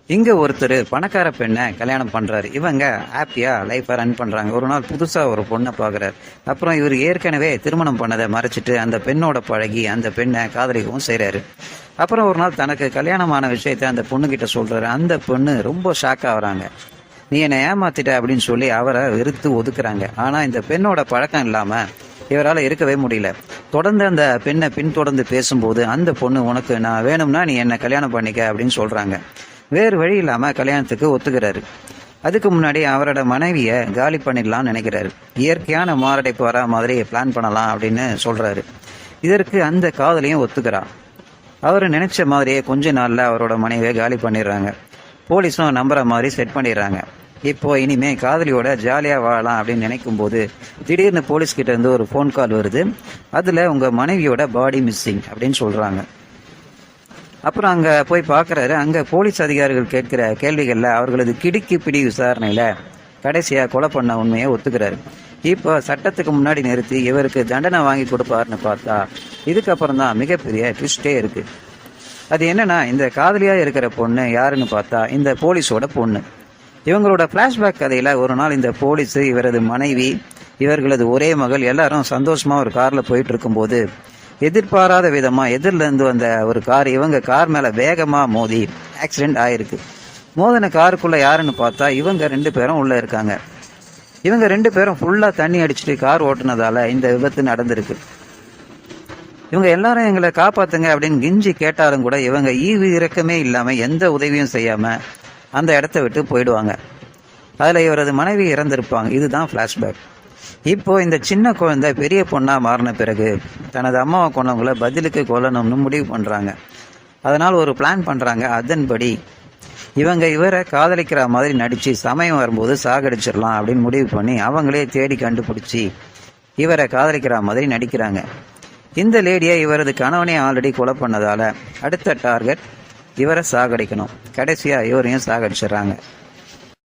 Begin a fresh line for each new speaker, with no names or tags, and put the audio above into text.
இங்க ஒருத்தர் பணக்கார பெண்ணை கல்யாணம் பண்றாரு. இவங்க ஹாப்பியா லைஃபை ரன் பண்றாங்க. ஒரு நாள் புதுசா ஒரு பொண்ணை பாக்குறாரு. அப்புறம் இவர் ஏற்கனவே திருமணம் பண்ணதை மறைச்சிட்டு அந்த பெண்ணோட பழகி அந்த பெண்ணை காதலிக்கவும் செய்றாரு. அப்புறம் ஒரு நாள் தனக்கு கல்யாணமான விஷயத்த அந்த பொண்ணு கிட்ட சொல்றாரு. அந்த பொண்ணு ரொம்ப ஷாக் ஆகுறாங்க. நீ என்னை ஏமாத்திட்ட அப்படின்னு சொல்லி அவரை வெறுத்து ஒதுக்குறாங்க. ஆனா இந்த பெண்ணோட பழக்கம் இல்லாம இவரால் இருக்கவே முடியல. தொடர்ந்து அந்த பெண்ணை பின்தொடர்ந்து பேசும்போது அந்த பொண்ணு உனக்கு நான் வேணும்னா நீ என்ன கல்யாணம் பண்ணிக்க அப்படின்னு சொல்றாங்க. வேறு வழி இல்லாம கல்யாணத்துக்கு ஒத்துக்கிறாரு. அதுக்கு முன்னாடி அவரோட மனைவியை காலி பண்ணிடலாம்னு நினைக்கிறாரு. இயற்கையான மாரடைப்பு வரா மாதிரி பிளான் பண்ணலாம் அப்படின்னு சொல்றாரு. இதற்கு அந்த காதலையும் ஒத்துக்கிறா. அவர் நினைச்ச மாதிரியே கொஞ்ச நாள்ல அவரோட மனைவியை காலி பண்ணிடுறாங்க. போலீஸும் நம்புற மாதிரி செட் பண்ணிடுறாங்க. இப்போ இனிமே காதலியோட ஜாலியா வாழலாம் அப்படின்னு நினைக்கும் போது திடீர்னு போலீஸ் கிட்ட இருந்து ஒரு ஃபோன் கால் வருது. அதுல உங்க மனைவியோட பாடி மிஸ்ஸிங் அப்படின்னு சொல்றாங்க. அப்புறம் அங்க போய் பாக்குறாரு. அங்க போலீஸ் அதிகாரிகள் கேட்கிற கேள்விகள்ல அவர்களது கிடுக்கி பிடி விசாரணையில கடைசியா கொலை பண்ண உண்மையை ஒத்துக்கிறாரு. இப்போ சட்டத்துக்கு முன்னாடி நிறுத்தி இவருக்கு தண்டனை வாங்கி கொடுப்பாருன்னு பார்த்தா இதுக்கப்புறம் தான் மிகப்பெரிய ட்விஸ்டே இருக்கு. அது என்னன்னா, இந்த காதலியா இருக்கிற பொண்ணு யாருன்னு பார்த்தா இந்த போலீஸோட பொண்ணு. இவங்களோட பிளாஷ்பேக் கதையில ஒரு நாள் இந்த போலீஸ், இவரது மனைவி, இவர்களது ஒரே மகள் எல்லாரும் சந்தோஷமா ஒரு கார்ல போயிட்டு இருக்கும்போது எதிர்பாராத விதமா எதிரில இருந்து வந்த ஒரு கார் இவங்க கார் மேல வேகமா மோதி ஆக்சிடென்ட் ஆயிருக்கு. மோதின காருக்குள்ள யாருன்னு பார்த்தா இவங்க 2 பேரும் உள்ள இருக்காங்க. இவங்க 2 பேரும் ஃபுல்லா தண்ணி அடிச்சுட்டு கார் ஓட்டுனதால இந்த விபத்து நடந்திருக்கு. இவங்க எல்லாரும் எங்களை காப்பாத்துங்க அப்படின்னு கிஞ்சி கேட்டாலும் கூட இவங்க ஈவு இறக்கமே இல்லாம எந்த உதவியும் செய்யாம அந்த இடத்த விட்டு போயிடுவாங்க. அதுல இவரது மனைவி இறந்திருப்பாங்க. இதுதான் பிளாஷ்பேக். இப்போ இந்த சின்ன குழந்தை பெரிய பொண்ணா மாறின பிறகு தனது அம்மாவை கொண்டவங்களை பதிலுக்கு கொல்லணும்னு முடிவு பண்றாங்க. அதனால் ஒரு பிளான் பண்றாங்க. அதன்படி இவரை காதலிக்கிற மாதிரி நடிச்சு சமயம் வரும்போது சாகடிச்சிடலாம் அப்படின்னு முடிவு பண்ணி அவங்களே தேடி கண்டுபிடிச்சி இவரை காதலிக்கிற மாதிரி நடிக்கிறாங்க. இந்த லேடியை இவரது கணவனே ஆல்ரெடி கொலை பண்ணதால அடுத்த டார்கெட் இவரை சாகடிக்கணும். கடைசியா இவரையும் சாகடிச்சிடறாங்க.